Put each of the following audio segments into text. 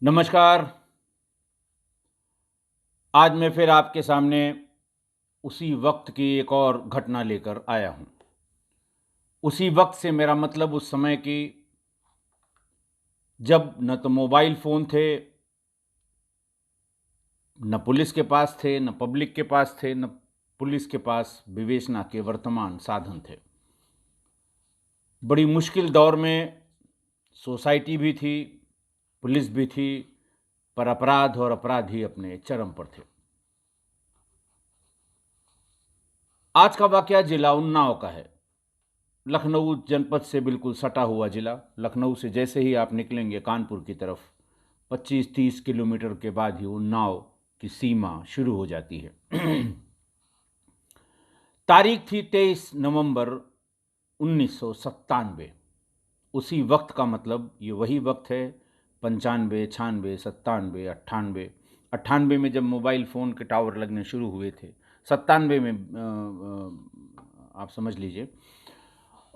नमस्कार। आज मैं फिर आपके सामने उसी वक्त की एक और घटना लेकर आया हूँ। उसी वक्त से मेरा मतलब उस समय की जब न तो मोबाइल फ़ोन थे, न पुलिस के पास थे, न पब्लिक के पास थे, न पुलिस के पास विवेचना के वर्तमान साधन थे। बड़ी मुश्किल दौर में सोसाइटी भी थी, पुलिस भी थी, पर अपराध और अपराधी अपने चरम पर थे। आज का वाक़या जिला उन्नाव का है। लखनऊ जनपद से बिल्कुल सटा हुआ ज़िला। लखनऊ से जैसे ही आप निकलेंगे कानपुर की तरफ 25-30 किलोमीटर के बाद ही उन्नाव की सीमा शुरू हो जाती है। तारीख थी 23 नवंबर 1997। उसी वक्त का मतलब ये वही वक्त है 95, 96, 97, 98। 98 में जब मोबाइल फ़ोन के टावर लगने शुरू हुए थे, 97 में आप समझ लीजिए।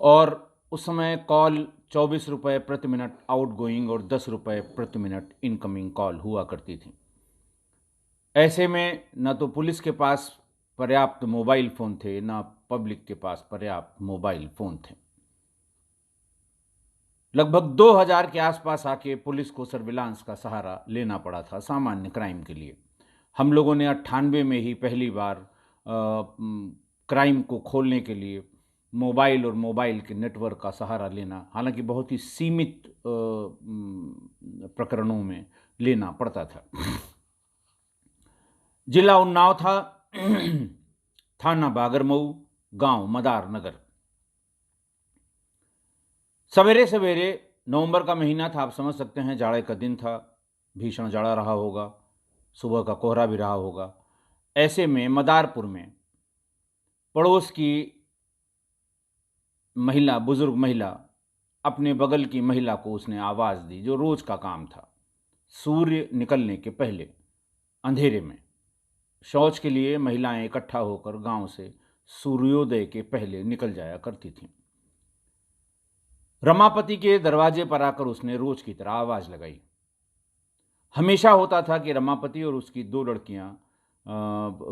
और उस समय कॉल 24 रुपये प्रति मिनट आउटगोइंग और 10 रुपये प्रति मिनट इनकमिंग कॉल हुआ करती थी। ऐसे में न तो पुलिस के पास पर्याप्त मोबाइल फ़ोन थे, न पब्लिक के पास पर्याप्त मोबाइल फ़ोन थे। लगभग 2000 के आसपास आके पुलिस को सर्विलांस का सहारा लेना पड़ा था सामान्य क्राइम के लिए। हम लोगों ने 98 में ही पहली बार क्राइम को खोलने के लिए मोबाइल और मोबाइल के नेटवर्क का सहारा लेना, हालांकि बहुत ही सीमित प्रकरणों में लेना पड़ता था। जिला उन्नाव था, थाना बागरमऊ, गांव मदार नगर। सवेरे सवेरे नवंबर का महीना था, आप समझ सकते हैं, जाड़े का दिन था, भीषण जाड़ा रहा होगा, सुबह का कोहरा भी रहा होगा। ऐसे में मदारपुर में पड़ोस की महिला, बुजुर्ग महिला, अपने बगल की महिला को उसने आवाज़ दी, जो रोज़ का काम था। सूर्य निकलने के पहले अंधेरे में शौच के लिए महिलाएं इकट्ठा होकर गांव से सूर्योदय के पहले निकल जाया करती थीं। रमापति के दरवाजे पर आकर उसने रोज की तरह आवाज़ लगाई। हमेशा होता था कि रमापति और उसकी दो लड़कियां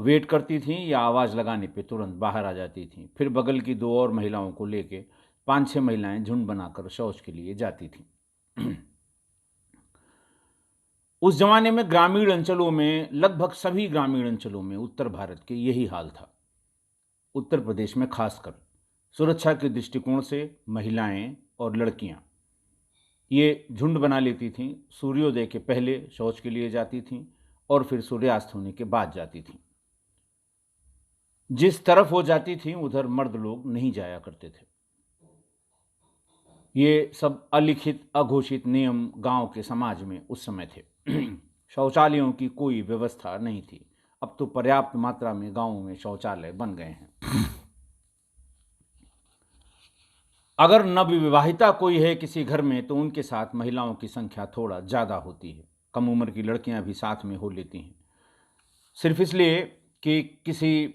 वेट करती थीं या आवाज़ लगाने पे तुरंत बाहर आ जाती थीं। फिर बगल की दो और महिलाओं को लेके 5-6 महिलाएं झुंड बनाकर शौच के लिए जाती थीं। उस जमाने में ग्रामीण अंचलों में, लगभग सभी ग्रामीण अंचलों में उत्तर भारत के यही हाल था। उत्तर प्रदेश में खासकर सुरक्षा के दृष्टिकोण से महिलाएं और लड़कियां ये झुंड बना लेती थीं, सूर्योदय के पहले शौच के लिए जाती थीं और फिर सूर्यास्त होने के बाद जाती थीं। जिस तरफ हो जाती थीं उधर मर्द लोग नहीं जाया करते थे। ये सब अलिखित, अघोषित नियम गांव के समाज में उस समय थे। शौचालयों की कोई व्यवस्था नहीं थी। अब तो पर्याप्त मात्रा में गांवों में शौचालय बन गए हैं। अगर नवविवाहिता कोई है किसी घर में तो उनके साथ महिलाओं की संख्या थोड़ा ज़्यादा होती है। कम उम्र की लड़कियां भी साथ में हो लेती हैं, सिर्फ इसलिए कि किसी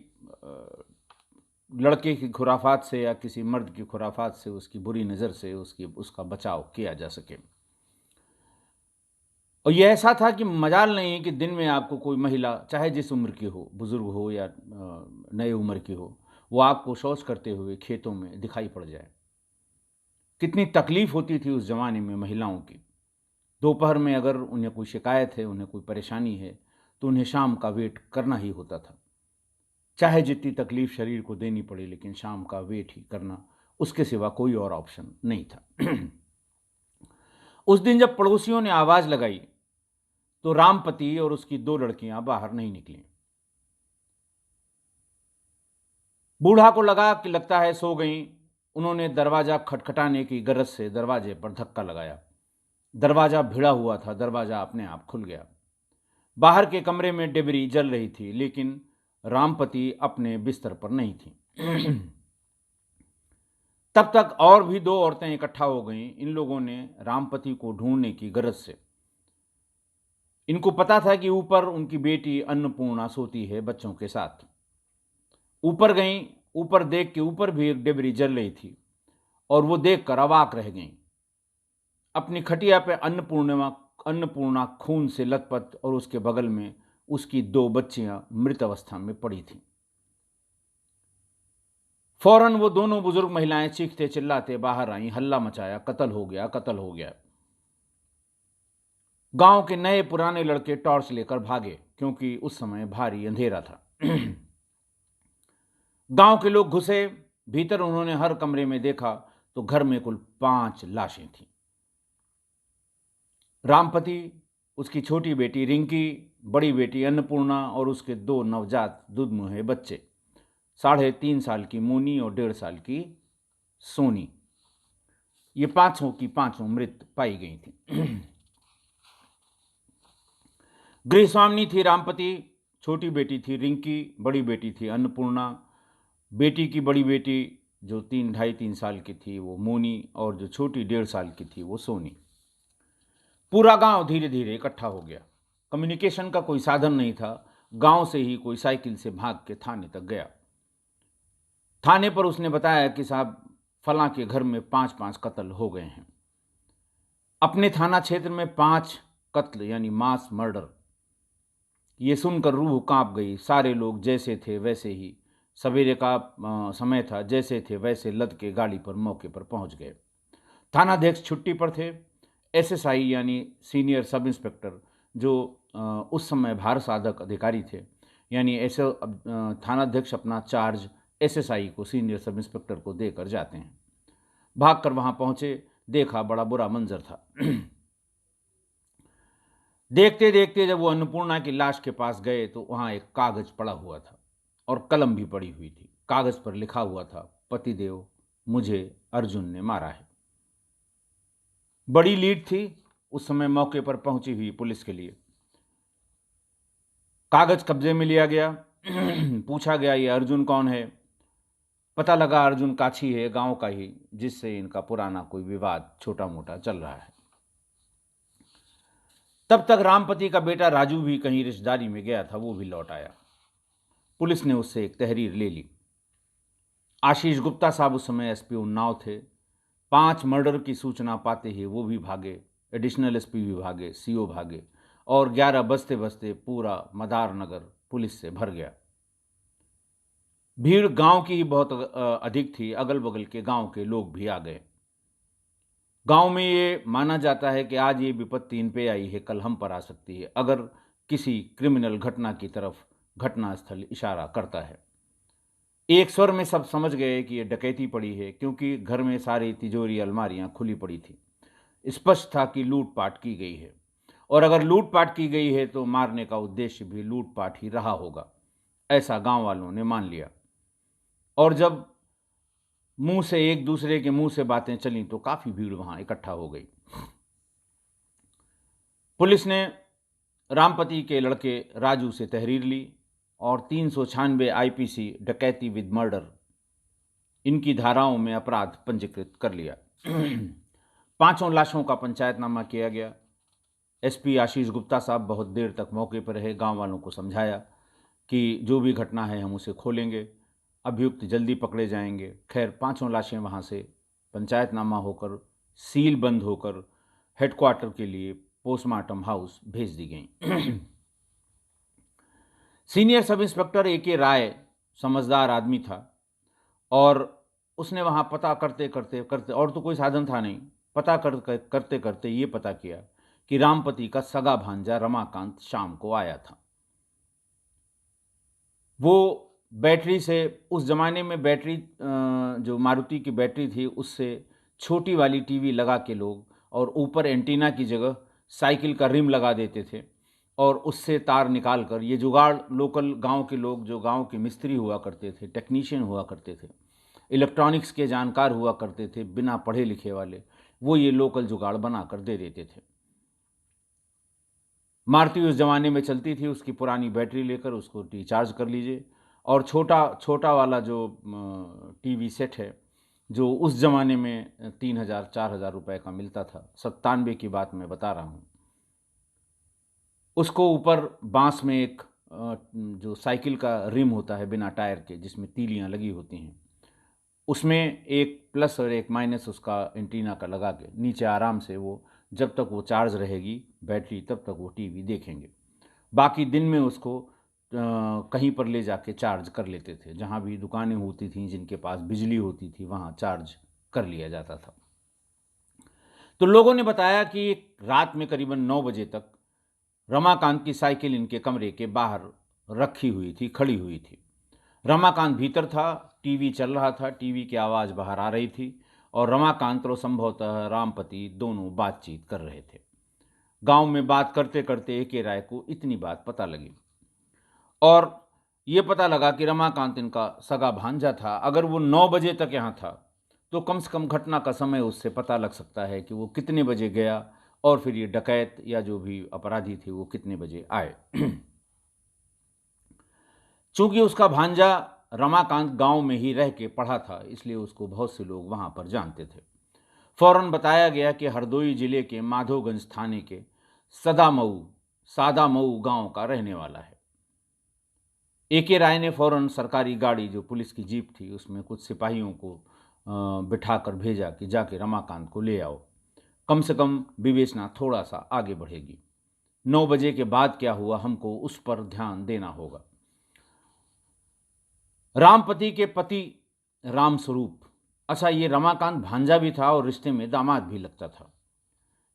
लड़के की खुराफात से या किसी मर्द की खुराफात से, उसकी बुरी नज़र से उसका बचाव किया जा सके। और यह ऐसा था कि मजाल नहीं है कि दिन में आपको कोई महिला, चाहे जिस उम्र की हो, बुज़ुर्ग हो या नए उम्र की हो, वो आपको शौच करते हुए खेतों में दिखाई पड़ जाए। कितनी तकलीफ़ होती थी उस ज़माने में महिलाओं की। दोपहर में अगर उन्हें कोई शिकायत है, उन्हें कोई परेशानी है, तो उन्हें शाम का वेट करना ही होता था। चाहे जितनी तकलीफ़ शरीर को देनी पड़े, लेकिन शाम का वेट ही करना, उसके सिवा कोई और ऑप्शन नहीं था। उस दिन जब पड़ोसियों ने आवाज़ लगाई तो रामपति और उसकी दो लड़कियां बाहर नहीं निकलीं। बूढ़ा को लगा कि लगता है सो गई। उन्होंने दरवाज़ा खटखटाने की गरज से दरवाजे पर धक्का लगाया। दरवाज़ा भिड़ा हुआ था, दरवाज़ा अपने आप खुल गया। बाहर के कमरे में डिबरी जल रही थी, लेकिन रामपति अपने बिस्तर पर नहीं थी। तब तक और भी दो औरतें इकट्ठा हो गईं। इन लोगों ने रामपति को ढूंढने की गरज से, इनको पता था कि ऊपर उनकी बेटी अन्नपूर्णा सोती है बच्चों के साथ। ऊपर गईं। ऊपर देख के, ऊपर भी एक डिबरी जल रही थी और वो देखकर अवाक रह गईं। अपनी खटिया पे अन्नपूर्णिमा अन्नपूर्णा खून से लथपथ और उसके बगल में उसकी 2 बच्चियां मृत अवस्था में पड़ी थीं। फौरन वो दोनों बुजुर्ग महिलाएं चीखते चिल्लाते बाहर आईं, हल्ला मचाया, कत्ल हो गया, कत्ल हो गया। गांव के नए पुराने लड़के टॉर्च लेकर भागे, क्योंकि उस समय भारी अंधेरा था। गांव के लोग घुसे भीतर। उन्होंने हर कमरे में देखा तो घर में कुल 5 लाशें थीं। रामपति, उसकी छोटी बेटी रिंकी, बड़ी बेटी अन्नपूर्णा और उसके 2 नवजात दुधमुहे बच्चे, 3.5 साल की मोनी और 1.5 साल की सोनी। ये पांचों की पांचों मृत पाई गई थी। गृहस्वामिनी थी रामपति, छोटी बेटी थी रिंकी, बड़ी बेटी थी अन्नपूर्णा, बेटी की बड़ी बेटी जो 3 साल की थी वो मोनी, और जो छोटी 1.5 साल की थी वो सोनी। पूरा गांव धीरे धीरे इकट्ठा हो गया। कम्युनिकेशन का कोई साधन नहीं था। गांव से ही कोई साइकिल से भाग के थाने तक गया। थाने पर उसने बताया कि साहब फलां के घर में 5 कत्ल हो गए हैं। अपने थाना क्षेत्र में 5 कत्ल यानी मास मर्डर, ये सुनकर रूह कांप गई। सारे लोग जैसे थे वैसे ही, सवेरे का समय था, जैसे थे वैसे लद के गाड़ी पर मौके पर पहुंच गए। थानाध्यक्ष छुट्टी पर थे। एसएसआई यानी सीनियर सब इंस्पेक्टर, जो उस समय भार साधक अधिकारी थे, यानी ऐसे थानाध्यक्ष अपना चार्ज एसएसआई को, सीनियर सब इंस्पेक्टर को देकर जाते हैं। भागकर वहां पहुंचे, देखा बड़ा बुरा मंजर था। देखते देखते जब वो अन्नपूर्णा की लाश के पास गए तो वहां एक कागज पड़ा हुआ था और कलम भी पड़ी हुई थी। कागज पर लिखा हुआ था, पतिदेव, मुझे अर्जुन ने मारा है। बड़ी लीड थी उस समय मौके पर पहुंची हुई पुलिस के लिए। कागज कब्जे में लिया गया। पूछा गया ये अर्जुन कौन है। पता लगा अर्जुन काछी है, गांव का ही, जिससे इनका पुराना कोई विवाद छोटा मोटा चल रहा है। तब तक रामपति का बेटा राजू भी कहीं रिश्तेदारी में गया था, वो भी लौट आया। पुलिस ने उससे एक तहरीर ले ली। आशीष गुप्ता साहब उस समय एसपी उन्नाव थे। 5 मर्डर की सूचना पाते ही वो भी भागे, एडिशनल एसपी भी भागे, सीओ भागे, और 11 बजते बजते पूरा मदार नगर पुलिस से भर गया। भीड़ गांव की ही बहुत अधिक थी। अगल बगल के गांव के लोग भी आ गए। गांव में ये माना जाता है कि आज ये विपत्ति इन पे आई है, कल हम पर आ सकती है, अगर किसी क्रिमिनल घटना की तरफ घटनास्थल इशारा करता है। एक स्वर में सब समझ गए कि ये डकैती पड़ी है, क्योंकि घर में सारी तिजोरी अलमारियां खुली पड़ी थी। स्पष्ट था कि लूटपाट की गई है, और अगर लूटपाट की गई है तो मारने का उद्देश्य भी लूटपाट ही रहा होगा, ऐसा गांव वालों ने मान लिया। और जब मुंह से एक दूसरे के मुंह से बातें चली तो काफी भीड़ वहां इकट्ठा हो गई। पुलिस ने रामपति के लड़के राजू से तहरीर ली और 396 आईपीसी डकैती विद मर्डर, इनकी धाराओं में अपराध पंजीकृत कर लिया। 5 लाशों का पंचायतनामा किया गया। एसपी आशीष गुप्ता साहब बहुत देर तक मौके पर रहे, गांव वालों को समझाया कि जो भी घटना है हम उसे खोलेंगे, अभियुक्त जल्दी पकड़े जाएंगे। खैर 5 लाशें वहां से पंचायतनामा होकर, सील बंद होकर हेडक्वार्टर के लिए पोस्टमार्टम हाउस भेज दी गई। Senior sub inspector A K. राय समझदार आदमी था, और उसने वहां पता करते करते करते, और तो कोई साधन था नहीं, पता करते करते ये पता किया कि रामपति का सगा भांजा रमाकांत शाम को आया था। वो बैटरी से, उस जमाने में बैटरी जो मारुति की बैटरी थी उससे छोटी वाली टीवी लगा के लोग, और ऊपर एंटीना की जगह साइकिल का रिम लगा देते थे, और उससे तार निकाल कर, ये जुगाड़ लोकल गांव के लोग, जो गांव के मिस्त्री हुआ करते थे, टेक्नीशियन हुआ करते थे, इलेक्ट्रॉनिक्स के जानकार हुआ करते थे, बिना पढ़े लिखे वाले, वो ये लोकल जुगाड़ बना कर दे देते थे। मारुति उस जमाने में चलती थी, उसकी पुरानी बैटरी लेकर उसको रिचार्ज कर लीजिए, और छोटा छोटा वाला जो टीवी सेट है, जो उस जमाने में 3,000-4,000 रुपए का मिलता था, 97 की बात मैं बता रहा हूँ, उसको ऊपर बांस में एक जो साइकिल का रिम होता है बिना टायर के, जिसमें तीलियां लगी होती हैं, उसमें एक प्लस और एक माइनस उसका एंटीना का लगा के नीचे आराम से वो, जब तक वो चार्ज रहेगी बैटरी तब तक वो टीवी देखेंगे। बाकी दिन में उसको कहीं पर ले जाके चार्ज कर लेते थे। जहाँ भी दुकानें होती थीं जिनके पास बिजली होती थी वहाँ चार्ज कर लिया जाता था। तो लोगों ने बताया कि रात में करीबन 9 बजे तक रमाकांत की साइकिल इनके कमरे के बाहर रखी हुई थी, खड़ी हुई थी। रमाकांत भीतर था, टीवी चल रहा था, टीवी की आवाज़ बाहर आ रही थी और रमाकांत और संभवतः रामपति दोनों बातचीत कर रहे थे। गांव में बात करते करते ए.के. राय को इतनी बात पता लगी और ये पता लगा कि रमाकांत इनका सगा भांजा था। अगर वो 9 बजे तक यहाँ था तो कम से कम घटना का समय उससे पता लग सकता है कि वो कितने बजे गया और फिर ये डकैत या जो भी अपराधी थे वो कितने बजे आए। चूंकि उसका भांजा रमाकांत गांव में ही रह के पढ़ा था, इसलिए उसको बहुत से लोग वहां पर जानते थे। फौरन बताया गया कि हरदोई जिले के माधोगंज थाने के सादामऊ गांव का रहने वाला है। ए.के. राय ने फौरन सरकारी गाड़ी, जो पुलिस की जीप थी, उसमें कुछ सिपाहियों को बिठाकर भेजा कि जाके रमाकांत को ले आओ। कम से कम विवेचना थोड़ा सा आगे बढ़ेगी। 9 बजे के बाद क्या हुआ हमको उस पर ध्यान देना होगा। रामपति के पति रामस्वरूप, अच्छा ये रमाकांत भांजा भी था और रिश्ते में दामाद भी लगता था,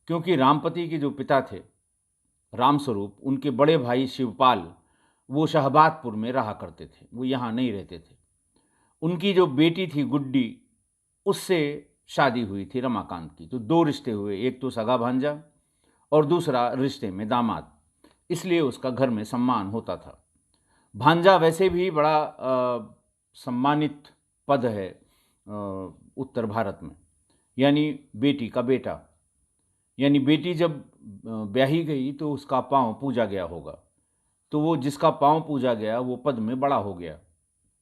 क्योंकि रामपति के जो पिता थे रामस्वरूप, उनके बड़े भाई शिवपाल वो शहबाजपुर में रहा करते थे, वो यहाँ नहीं रहते थे। उनकी जो बेटी थी गुड्डी, उससे शादी हुई थी रमाकांत की। तो 2 रिश्ते हुए, एक तो सगा भांजा और दूसरा रिश्ते में दामाद, इसलिए उसका घर में सम्मान होता था। भांजा वैसे भी बड़ा सम्मानित पद है उत्तर भारत में, यानी बेटी का बेटा, यानी बेटी जब ब्याही गई तो उसका पांव पूजा गया होगा, तो वो जिसका पांव पूजा गया वो पद में बड़ा हो गया।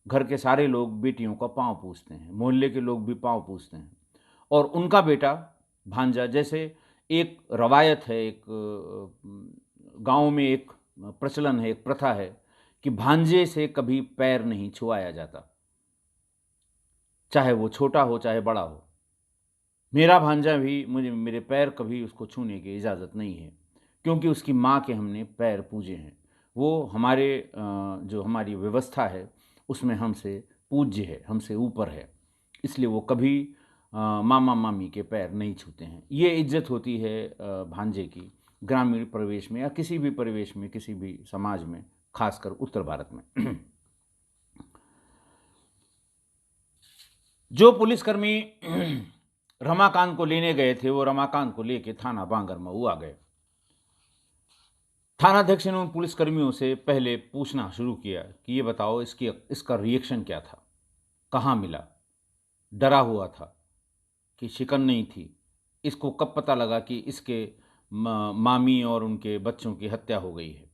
घर के सारे लोग बेटियों का पांव पूजते हैं, मोहल्ले के लोग भी पांव पूजते हैं। और उनका बेटा भांजा, जैसे एक रवायत है, एक गांव में एक प्रचलन है, एक प्रथा है कि भांजे से कभी पैर नहीं छुआया जाता, चाहे वो छोटा हो चाहे बड़ा हो। मेरा भांजा भी, मुझे मेरे पैर कभी उसको छूने की इजाज़त नहीं है, क्योंकि उसकी माँ के हमने पैर पूजे हैं। वो हमारे जो हमारी व्यवस्था है उसमें हमसे पूज्य है, हमसे ऊपर है, इसलिए वो कभी मामा मामी के पैर नहीं छूते हैं। ये इज्जत होती है भांजे की ग्रामीण परिवेश में या किसी भी परिवेश में, किसी भी समाज में, खासकर उत्तर भारत में। जो पुलिसकर्मी रमाकांत को लेने गए थे वो रमाकांत को लेके थाना बांगरमऊ आ गए। थानाध्यक्ष ने उन पुलिसकर्मियों से पहले पूछना शुरू किया कि ये बताओ इसका रिएक्शन क्या था, कहाँ मिला, डरा हुआ था कि शिकन नहीं थी, इसको कब पता लगा कि इसके मामी और उनके बच्चों की हत्या हो गई है।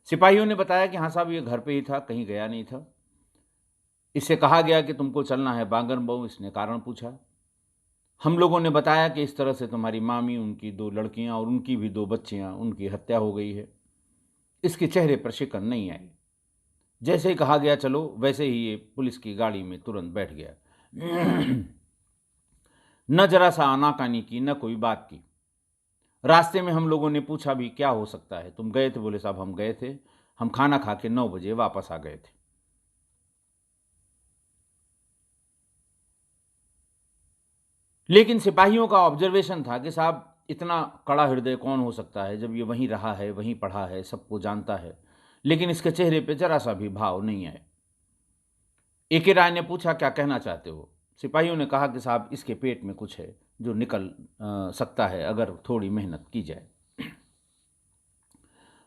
सिपाहियों ने बताया कि हाँ साहब ये घर पे ही था, कहीं गया नहीं था। इससे कहा गया कि तुमको चलना है बांगरमऊ, इसने कारण पूछा। हम लोगों ने बताया कि इस तरह से तुम्हारी मामी, उनकी 2 लड़कियां और उनकी भी 2 बच्चियां, उनकी हत्या हो गई है। इसके चेहरे पर शिकन नहीं आई। जैसे ही कहा गया चलो, वैसे ही ये पुलिस की गाड़ी में तुरंत बैठ गया। न जरा सा आनाकानी की, न कोई बात की। रास्ते में हम लोगों ने पूछा भी क्या हो सकता है, तुम गए थे? बोले साहब हम गए थे, हम खाना खा के 9 बजे वापस आ गए थे। लेकिन सिपाहियों का ऑब्जर्वेशन था कि साहब इतना कड़ा हृदय कौन हो सकता है, जब ये वहीं रहा है, वहीं पढ़ा है, सबको जानता है, लेकिन इसके चेहरे पे जरा सा भी भाव नहीं आए। ए.के. राय ने पूछा क्या कहना चाहते हो? सिपाहियों ने कहा कि साहब इसके पेट में कुछ है जो निकल सकता है अगर थोड़ी मेहनत की जाए।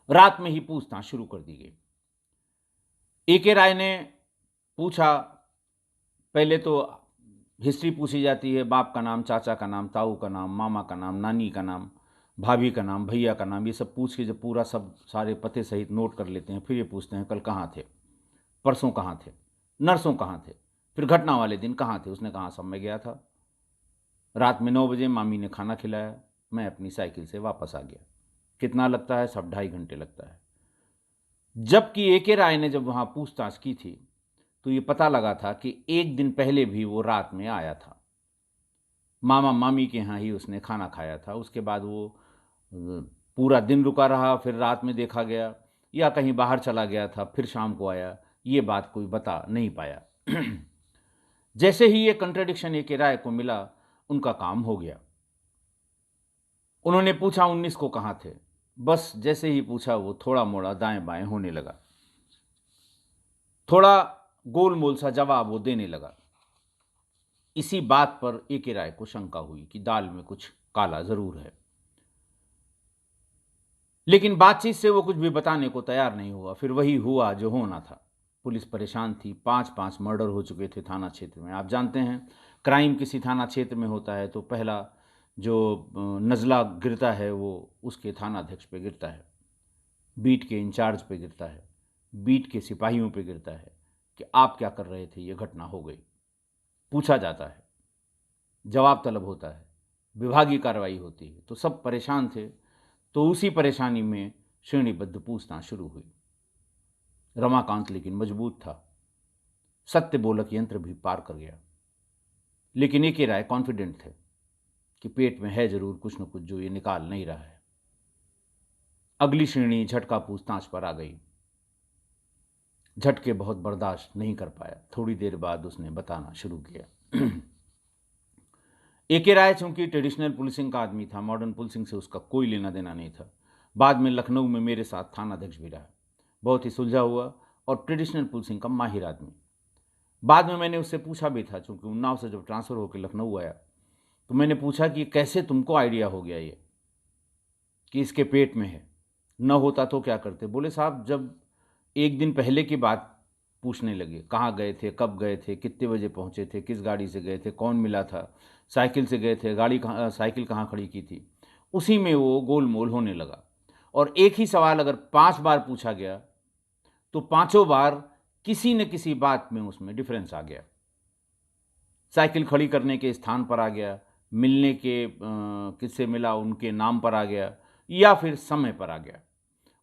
रात में ही पूछताछ शुरू कर दी गई। ए.के. राय ने पूछा, पहले तो हिस्ट्री पूछी जाती है, बाप का नाम, चाचा का नाम, ताऊ का नाम, मामा का नाम, नानी का नाम, भाभी का नाम, भैया का नाम, ये सब पूछ के जब पूरा सब सारे पते सहित नोट कर लेते हैं, फिर ये पूछते हैं कल कहाँ थे, परसों कहाँ थे, नरसों कहाँ थे, फिर घटना वाले दिन कहाँ थे? उसने कहा सब मैं गया था, रात में 9 बजे मामी ने खाना खिलाया, मैं अपनी साइकिल से वापस आ गया। कितना लगता है? सब 2.5 घंटे लगता है। जबकि ए.के. राय ने जब वहाँ पूछताछ की थी तो ये पता लगा था कि 1 दिन पहले भी वो रात में आया था, मामा मामी के यहाँ ही उसने खाना खाया था। उसके बाद वो पूरा दिन रुका रहा, फिर रात में देखा गया, या कहीं बाहर चला गया था, फिर शाम को आया, ये बात कोई बता नहीं पाया। जैसे ही ये कंट्रडिक्शन ए के राय को मिला, उनका काम हो गया। उन्होंने पूछा 19 को कहाँ थे। बस जैसे ही पूछा वो थोड़ा मोड़ा दाएं बाएं होने लगा, थोड़ा गोलमोल सा जवाब वो देने लगा। इसी बात पर ए के राय को शंका हुई कि दाल में कुछ काला जरूर है, लेकिन बातचीत से वो कुछ भी बताने को तैयार नहीं हुआ। फिर वही हुआ जो होना था। पुलिस परेशान थी। 5-5 मर्डर हो चुके थे थाना क्षेत्र में। आप जानते हैं, क्राइम किसी थाना क्षेत्र में होता है तो पहला जो नज़ला गिरता है वो उसके थानाध्यक्ष पे गिरता है, बीट के इंचार्ज पे गिरता है, बीट के सिपाहियों पे गिरता है कि आप क्या कर रहे थे, ये घटना हो गई। पूछा जाता है, जवाब तलब होता है, विभागीय कार्रवाई होती है। तो सब परेशान थे। तो उसी परेशानी में श्रेणीबद्ध पूछताछ शुरू हुई। रमाकांत लेकिन मजबूत था, सत्य बोलक यंत्र भी पार कर गया। लेकिन एक ही राय कॉन्फिडेंट थे कि पेट में है जरूर कुछ न कुछ जो ये निकाल नहीं रहा है। अगली श्रेणी झटका पूछताछ पर आ गई। झटके बहुत बर्दाश्त नहीं कर पाया। थोड़ी देर बाद उसने बताना शुरू किया। ए.के. राय चूंकि ट्रेडिशनल पुलिसिंग का आदमी था, मॉडर्न पुलिसिंग से उसका कोई लेना देना नहीं था। बाद में लखनऊ में मेरे साथ थानाध्यक्ष भी रहा। बहुत ही सुलझा हुआ और ट्रेडिशनल पुलिसिंग का माहिर आदमी। बाद में मैंने उससे पूछा भी था, चूंकि उन्नाव से जब ट्रांसफ़र होकर लखनऊ आया तो मैंने पूछा कि कैसे तुमको आइडिया हो गया ये कि इसके पेट में है, न होता तो क्या करते। बोले साहब, जब एक दिन पहले की बात पूछने लगे, कहाँ गए थे, कब गए थे, कितने बजे पहुँचे थे, किस गाड़ी से गए थे, कौन मिला था, साइकिल से गए थे, साइकिल कहाँ खड़ी की थी, उसी में वो गोलमोल होने लगा। और एक ही सवाल अगर 5 बार पूछा गया तो 5 बार किसी न किसी बात में उसमें डिफरेंस आ गया। साइकिल खड़ी करने के स्थान पर आ गया, मिलने के किससे मिला उनके नाम पर आ गया, या फिर समय पर आ गया।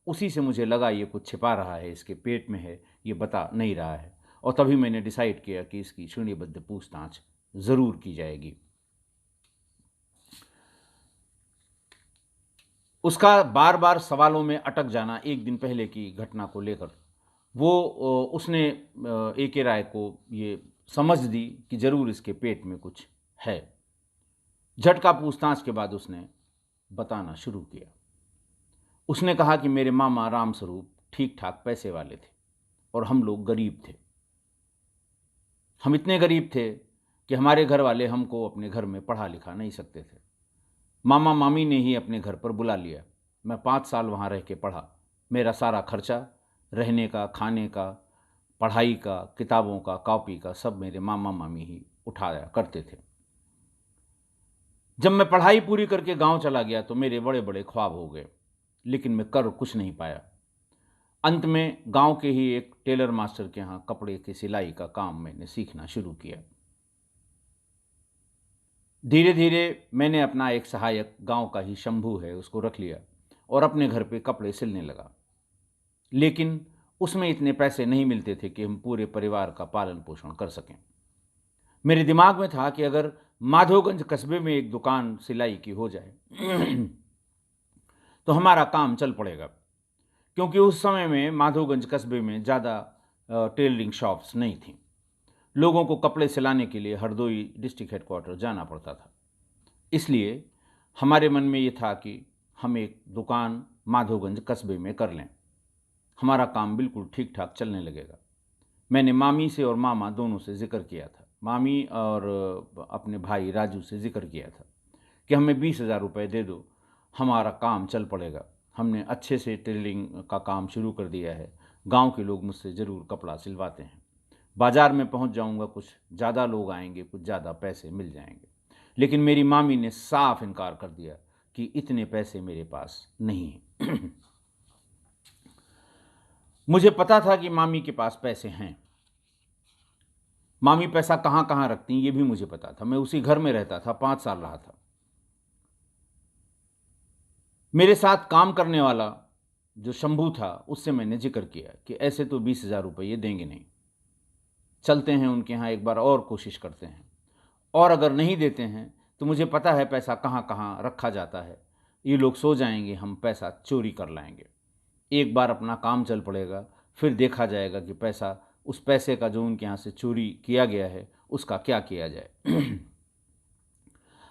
उसी से मुझे लगा ये कुछ छिपा रहा है, इसके पेट में है, ये बता नहीं रहा है। और तभी मैंने डिसाइड किया कि इसकी श्रेणीबद्ध पूछताछ ज़रूर की जाएगी। उसका बार बार सवालों में अटक जाना एक दिन पहले की घटना को लेकर, वो उसने ए.के. राय को ये समझ दी कि ज़रूर इसके पेट में कुछ है। झटका पूछताछ के बाद उसने बताना शुरू किया। उसने कहा कि मेरे मामा राम स्वरूप ठीक ठाक पैसे वाले थे और हम लोग गरीब थे। हम इतने गरीब थे कि हमारे घर वाले हमको अपने घर में पढ़ा लिखा नहीं सकते थे। मामा मामी ने ही अपने घर पर बुला लिया। मैं 5 साल वहाँ रह के पढ़ा। मेरा सारा खर्चा, रहने का, खाने का, पढ़ाई का, किताबों का, कॉपी का, सब मेरे मामा मामी ही उठाया करते थे। जब मैं पढ़ाई पूरी करके गांव चला गया तो मेरे बड़े बड़े ख्वाब हो गए, लेकिन मैं कर कुछ नहीं पाया। अंत में गांव के ही एक टेलर मास्टर के यहाँ कपड़े की सिलाई का काम मैंने सीखना शुरू किया। धीरे धीरे मैंने अपना एक सहायक, गांव का ही शंभू है, उसको रख लिया और अपने घर पे कपड़े सिलने लगा। लेकिन उसमें इतने पैसे नहीं मिलते थे कि हम पूरे परिवार का पालन पोषण कर सकें। मेरे दिमाग में था कि अगर माधोगंज कस्बे में एक दुकान सिलाई की हो जाए तो हमारा काम चल पड़ेगा, क्योंकि उस समय में माधोगंज कस्बे में ज़्यादा टेलरिंग शॉप्स नहीं थीं। लोगों को कपड़े सिलाने के लिए हरदोई डिस्ट्रिक्ट हेडक्वार्टर जाना पड़ता था। इसलिए हमारे मन में ये था कि हम एक दुकान माधोगंज कस्बे में कर लें, हमारा काम बिल्कुल ठीक ठाक चलने लगेगा। मैंने मामी से और मामा दोनों से जिक्र किया था, मामी और अपने भाई राजू से जिक्र किया था कि हमें 20,000 रुपये दे दो, हमारा काम चल पड़ेगा। हमने अच्छे से टेलरिंग का काम शुरू कर दिया है। गांव के लोग मुझसे ज़रूर कपड़ा सिलवाते हैं। बाज़ार में पहुंच जाऊंगा, कुछ ज़्यादा लोग आएंगे, कुछ ज़्यादा पैसे मिल जाएंगे। लेकिन मेरी मामी ने साफ इनकार कर दिया कि इतने पैसे मेरे पास नहीं हैं। मुझे पता था कि मामी के पास पैसे हैं। मामी पैसा कहाँ कहाँ रखती हैं ये भी मुझे पता था। मैं उसी घर में रहता था, 5 साल रहा था। मेरे साथ काम करने वाला जो शंभू था, उससे मैंने जिक्र किया कि ऐसे तो 20,000 रुपये ये देंगे नहीं, चलते हैं उनके यहाँ एक बार और कोशिश करते हैं, और अगर नहीं देते हैं तो मुझे पता है पैसा कहाँ कहाँ रखा जाता है, ये लोग सो जाएंगे, हम पैसा चोरी कर लाएंगे। एक बार अपना काम चल पड़ेगा, फिर देखा जाएगा कि पैसा, उस पैसे का जो उनके यहाँ से चोरी किया गया है उसका क्या किया जाए।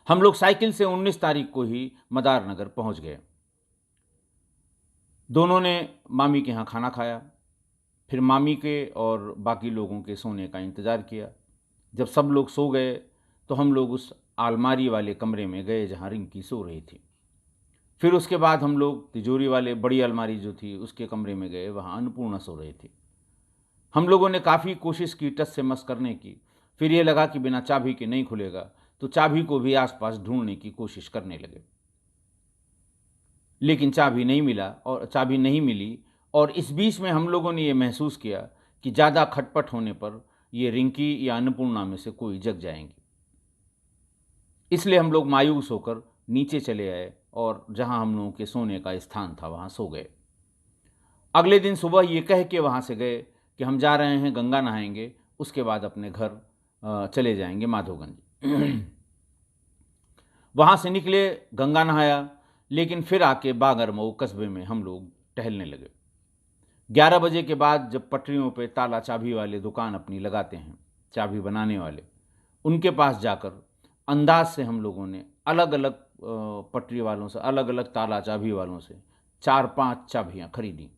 हम लोग साइकिल से 19 तारीख को ही मदार नगर पहुँच गए। दोनों ने मामी के यहाँ खाना खाया, फिर मामी के और बाकी लोगों के सोने का इंतज़ार किया। जब सब लोग सो गए तो हम लोग उस अलमारी वाले कमरे में गए जहाँ रिंकी सो रही थी। फिर उसके बाद हम लोग तिजोरी वाले बड़ी अलमारी जो थी उसके कमरे में गए, वहाँ अन्नपूर्णा सो रही थी। हम लोगों ने काफ़ी कोशिश की टस से मस करने की, फिर ये लगा कि बिना चाबी के नहीं खुलेगा, तो चाबी को भी आसपास ढूंढने की कोशिश करने लगे, लेकिन चाबी नहीं मिली। और इस बीच में हम लोगों ने ये महसूस किया कि ज़्यादा खटपट होने पर ये रिंकी या अन्नपूर्णा में से कोई जग जाएंगी। इसलिए हम लोग मायूस होकर नीचे चले आए और जहां हम लोगों के सोने का स्थान था वहां सो गए। अगले दिन सुबह ये कह के वहां से गए कि हम जा रहे हैं, गंगा नहाएंगे, उसके बाद अपने घर चले जाएंगे माधोगंज। वहाँ से निकले, गंगा नहाया, लेकिन फिर आके बागरमऊ कस्बे में हम लोग टहलने लगे। 11 बजे के बाद जब पटरियों पे ताला चाबी वाले दुकान अपनी लगाते हैं, चाबी बनाने वाले, उनके पास जाकर अंदाज से हम लोगों ने अलग अलग पटरी वालों से, अलग अलग ताला चाबी वालों से 4-5 चाबियाँ खरीदी।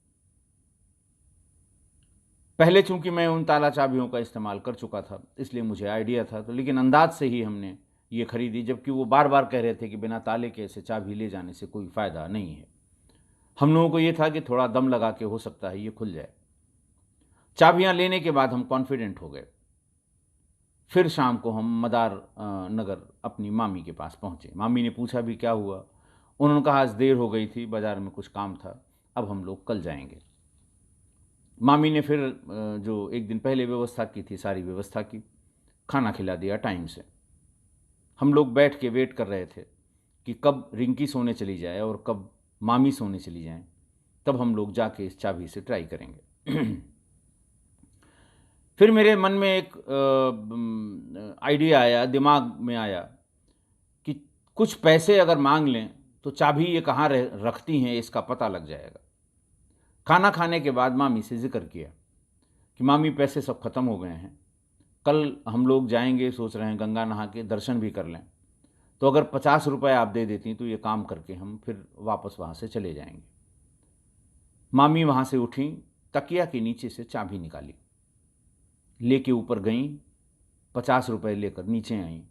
पहले चूंकि मैं उन ताला चाबियों का इस्तेमाल कर चुका था इसलिए मुझे आइडिया था, तो लेकिन अंदाज से ही हमने ये खरीदी, जबकि वो बार बार कह रहे थे कि बिना ताले के ऐसे चाबी ले जाने से कोई फ़ायदा नहीं है। हम लोगों को ये था कि थोड़ा दम लगा के हो सकता है ये खुल जाए। चाबियाँ लेने के बाद हम कॉन्फिडेंट हो गए। फिर शाम को हम मदार नगर अपनी मामी के पास पहुँचे। मामी ने पूछा भी क्या हुआ। उन्होंने कहा आज देर हो गई थी, बाज़ार में कुछ काम था, अब हम लोग कल जाएंगे। मामी ने फिर जो एक दिन पहले व्यवस्था की थी सारी व्यवस्था की, खाना खिला दिया टाइम से। हम लोग बैठ के वेट कर रहे थे कि कब रिंकी सोने चली जाए और कब मामी सोने चली जाएं, तब हम लोग जाके इस चाबी से ट्राई करेंगे। फिर मेरे मन में एक आइडिया आया, दिमाग में आया कि कुछ पैसे अगर मांग लें तो चाबी ये कहाँ रखती हैं इसका पता लग जाएगा। खाना खाने के बाद मामी से जिक्र किया कि मामी पैसे सब ख़त्म हो गए हैं, कल हम लोग जाएंगे, सोच रहे हैं गंगा नहा के दर्शन भी कर लें, तो अगर 50 रुपये आप दे देती तो ये काम करके हम फिर वापस वहाँ से चले जाएंगे। मामी वहाँ से उठी, तकिया के नीचे से चाबी निकाली, लेके ऊपर गईं, 50 रुपये लेकर नीचे आईं,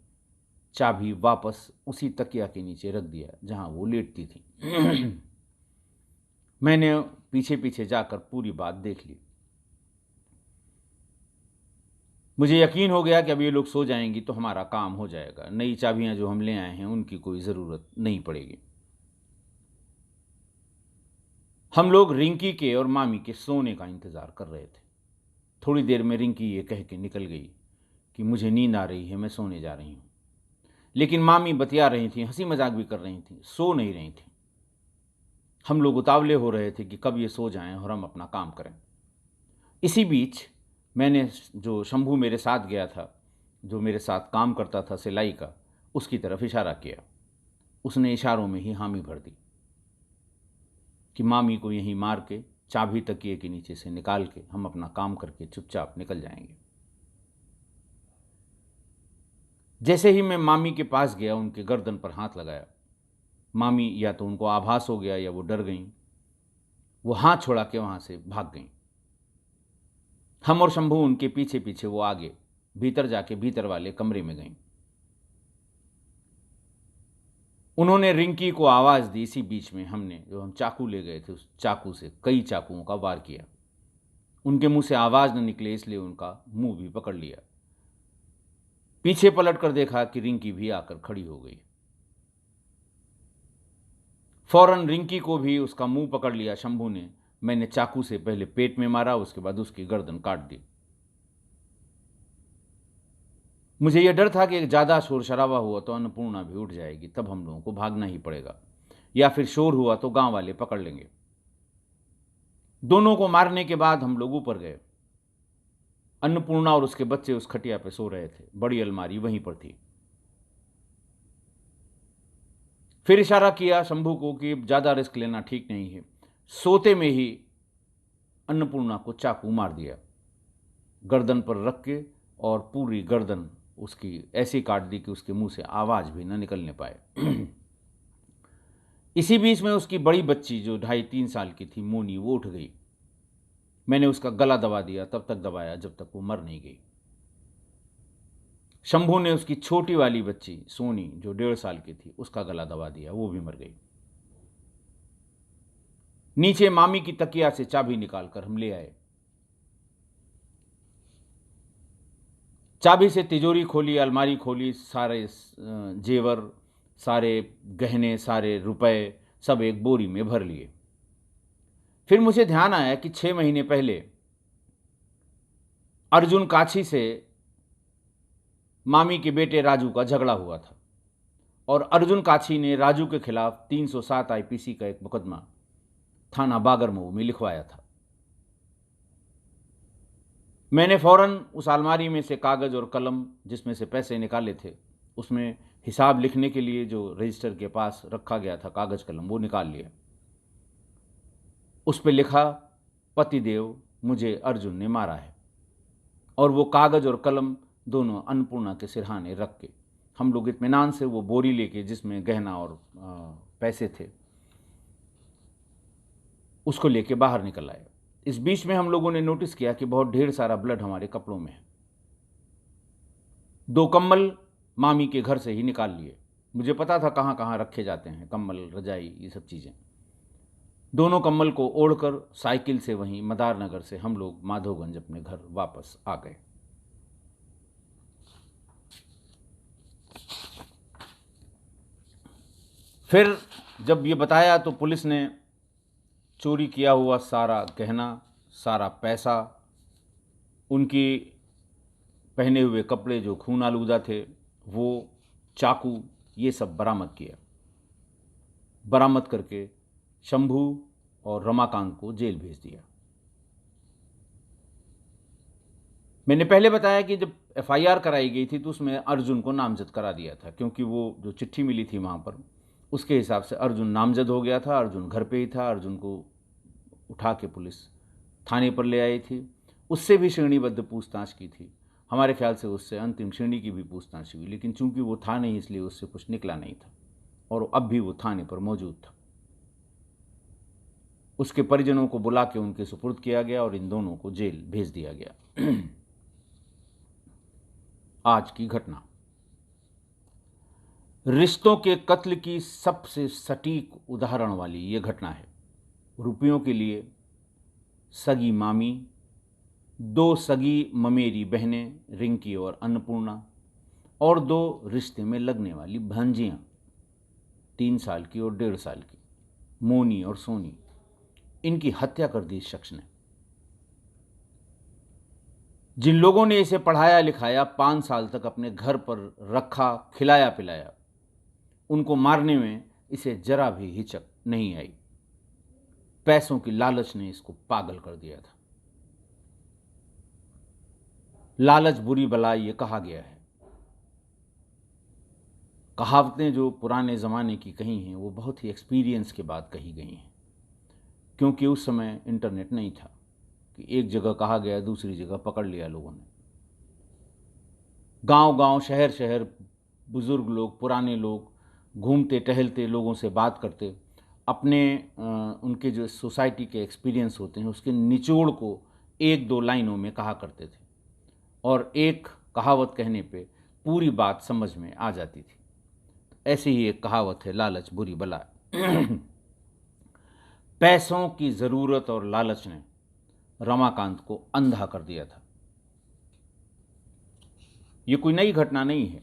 चाबी वापस उसी तकिया के नीचे रख दिया जहाँ वो लेटती थी। मैंने पीछे पीछे जाकर पूरी बात देख ली। मुझे यकीन हो गया कि अब ये लोग सो जाएंगी तो हमारा काम हो जाएगा, नई चाबियां जो हम ले आए हैं उनकी कोई ज़रूरत नहीं पड़ेगी। हम लोग रिंकी के और मामी के सोने का इंतज़ार कर रहे थे। थोड़ी देर में रिंकी ये कह के निकल गई कि मुझे नींद आ रही है, मैं सोने जा रही हूँ। लेकिन मामी बतिया रही थी, हंसी मजाक भी कर रही थी, सो नहीं रही थी। हम लोग उतावले हो रहे थे कि कब ये सो जाएं और हम अपना काम करें। इसी बीच मैंने, जो शंभू मेरे साथ गया था, जो मेरे साथ काम करता था सिलाई का, उसकी तरफ इशारा किया। उसने इशारों में ही हामी भर दी कि मामी को यहीं मार के चाबी तकिए के नीचे से निकाल के हम अपना काम करके चुपचाप निकल जाएंगे। जैसे ही मैं मामी के पास गया, उनके गर्दन पर हाथ लगाया, मामी या तो उनको आभास हो गया या वो डर गईं, वो हाथ छोड़ा के वहाँ से भाग गईं। हम और शंभू उनके पीछे पीछे वो आगे भीतर जाके भीतर वाले कमरे में गईं। उन्होंने रिंकी को आवाज़ दी। इसी बीच में हमने, जो हम चाकू ले गए थे, उस चाकू से कई चाकुओं का वार किया। उनके मुंह से आवाज़ न निकले इसलिए उनका मुंह भी पकड़ लिया। पीछे पलट कर देखा कि रिंकी भी आकर खड़ी हो गई। फौरन रिंकी को भी उसका मुंह पकड़ लिया शंभू ने। मैंने चाकू से पहले पेट में मारा, उसके बाद उसकी गर्दन काट दी। मुझे यह डर था कि ज़्यादा शोर शराबा हुआ तो अन्नपूर्णा भी उठ जाएगी, तब हम लोगों को भागना ही पड़ेगा, या फिर शोर हुआ तो गांव वाले पकड़ लेंगे। दोनों को मारने के बाद हम लोग ऊपर गए। अन्नपूर्णा और उसके बच्चे उस खटिया पे सो रहे थे, बड़ी अलमारी वहीं पर थी। फिर इशारा किया शंभू को कि ज़्यादा रिस्क लेना ठीक नहीं है। सोते में ही अन्नपूर्णा को चाकू मार दिया, गर्दन पर रख के, और पूरी गर्दन उसकी ऐसी काट दी कि उसके मुंह से आवाज़ भी न निकलने पाए। इसी बीच में उसकी बड़ी बच्ची जो 2.5-3 साल की थी, मोनी, वो उठ गई। मैंने उसका गला दबा दिया, तब तक दबाया जब तक वो मर नहीं गई। शंभू ने उसकी छोटी वाली बच्ची सोनी जो 1.5 साल की थी, उसका गला दबा दिया, वो भी मर गई। नीचे मामी की तकिया से चाबी निकालकर हम ले आए। चाबी से तिजोरी खोली, अलमारी खोली, सारे जेवर, सारे गहने, सारे रुपए सब एक बोरी में भर लिए। फिर मुझे ध्यान आया कि 6 महीने पहले अर्जुन काछी से मामी के बेटे राजू का झगड़ा हुआ था, और अर्जुन काछी ने राजू के खिलाफ 307 आईपीसी का एक मुकदमा थाना बागरमऊ में लिखवाया था। मैंने फौरन उस अलमारी में से कागज़ और कलम जिसमें से पैसे निकाले थे, उसमें हिसाब लिखने के लिए जो रजिस्टर के पास रखा गया था कागज़ कलम, वो निकाल लिया। उस पर लिखा, पतिदेव, मुझे अर्जुन ने मारा है। और वो कागज़ और कलम दोनों अन्नपूर्णा के सिरहाने रख के हम लोग इत्मीनान से वो बोरी लेके जिसमें गहना और पैसे थे, उसको लेके बाहर निकल आए। इस बीच में हम लोगों ने नोटिस किया कि बहुत ढेर सारा ब्लड हमारे कपड़ों में है। 2 कंबल मामी के घर से ही निकाल लिए। मुझे पता था कहाँ कहाँ रखे जाते हैं कंबल, रजाई, ये सब चीज़ें। दोनों कंबल को ओढ़कर साइकिल से वहीं मदार नगर से हम लोग माधोगंज अपने घर वापस आ गए। फिर जब ये बताया तो पुलिस ने चोरी किया हुआ सारा गहना, सारा पैसा, उनकी पहने हुए कपड़े जो खून आलूदा थे, वो चाकू, ये सब बरामद किया। बरामद करके शंभू और रमाकांत को जेल भेज दिया। मैंने पहले बताया कि जब एफआईआर कराई गई थी तो उसमें अर्जुन को नामजद करा दिया था, क्योंकि वो जो चिट्ठी मिली थी वहाँ पर, उसके हिसाब से अर्जुन नामजद हो गया था। अर्जुन घर पे ही था। अर्जुन को उठा के पुलिस थाने पर ले आई थी। उससे भी श्रेणीबद्ध पूछताछ की थी। हमारे ख्याल से उससे अंतिम श्रेणी की भी पूछताछ हुई, लेकिन चूंकि वो था नहीं इसलिए उससे कुछ निकला नहीं था, और अब भी वो थाने पर मौजूद था। उसके परिजनों को बुला के उनके सुपुर्द किया गया और इन दोनों को जेल भेज दिया गया। आज की घटना रिश्तों के कत्ल की सबसे सटीक उदाहरण वाली ये घटना है। रुपयों के लिए सगी मामी, 2 सगी ममेरी बहनें रिंकी और अन्नपूर्णा, और 2 रिश्ते में लगने वाली भांजियां, 3 साल की और 1.5 साल की, मोनी और सोनी, इनकी हत्या कर दी इस शख्स ने। जिन लोगों ने इसे पढ़ाया लिखाया, 5 साल तक अपने घर पर रखा, खिलाया पिलाया, उनको मारने में इसे जरा भी हिचक नहीं आई। पैसों की लालच ने इसको पागल कर दिया था। लालच बुरी बला, ये कहा गया है। कहावतें जो पुराने ज़माने की कही हैं वो बहुत ही एक्सपीरियंस के बाद कही गई हैं, क्योंकि उस समय इंटरनेट नहीं था कि एक जगह कहा गया दूसरी जगह पकड़ लिया लोगों ने। गांव गांव, शहर शहर, बुज़ुर्ग लोग, पुराने लोग घूमते टहलते, लोगों से बात करते, अपने उनके जो सोसाइटी के एक्सपीरियंस होते हैं उसके निचोड़ को 1-2 लाइनों में कहा करते थे, और एक कहावत कहने पे पूरी बात समझ में आ जाती थी। ऐसी ही एक कहावत है, लालच बुरी बला। पैसों की ज़रूरत और लालच ने रमाकांत को अंधा कर दिया था। ये कोई नई घटना नहीं है।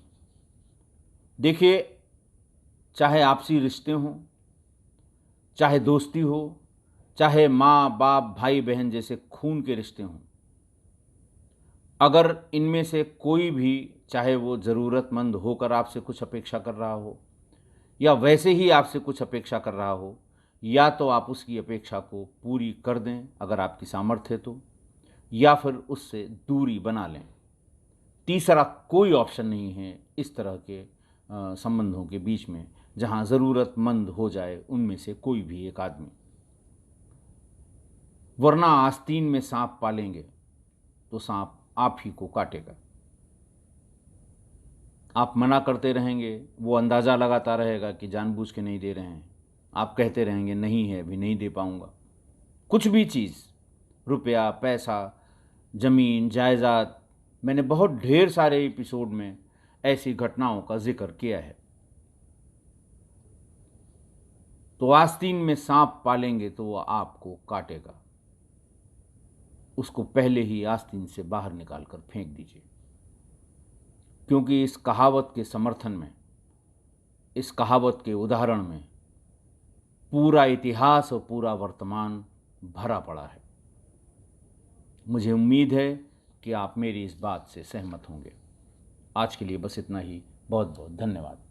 देखिए, चाहे आपसी रिश्ते हों, चाहे दोस्ती हो, चाहे माँ बाप भाई बहन जैसे खून के रिश्ते हों, अगर इनमें से कोई भी, चाहे वो ज़रूरतमंद होकर आपसे कुछ अपेक्षा कर रहा हो या वैसे ही आपसे कुछ अपेक्षा कर रहा हो, या तो आप उसकी अपेक्षा को पूरी कर दें अगर आपकी सामर्थ्य है तो, या फिर उससे दूरी बना लें। तीसरा कोई ऑप्शन नहीं है इस तरह के संबंधों के बीच में जहाँ ज़रूरतमंद हो जाए उनमें से कोई भी एक आदमी। वरना आस्तीन में सांप पालेंगे तो सांप आप ही को काटेगा। आप मना करते रहेंगे, वो अंदाज़ा लगाता रहेगा कि जानबूझ के नहीं दे रहे हैं। आप कहते रहेंगे नहीं है, अभी नहीं दे पाऊँगा। कुछ भी चीज़, रुपया, पैसा, ज़मीन, जायदाद, मैंने बहुत ढेर सारे एपिसोड में ऐसी घटनाओं का जिक्र किया है। तो आस्तीन में सांप पालेंगे तो वह आपको काटेगा। उसको पहले ही आस्तीन से बाहर निकाल कर फेंक दीजिए, क्योंकि इस कहावत के समर्थन में, इस कहावत के उदाहरण में पूरा इतिहास और पूरा वर्तमान भरा पड़ा है। मुझे उम्मीद है कि आप मेरी इस बात से सहमत होंगे। आज के लिए बस इतना ही। बहुत बहुत धन्यवाद।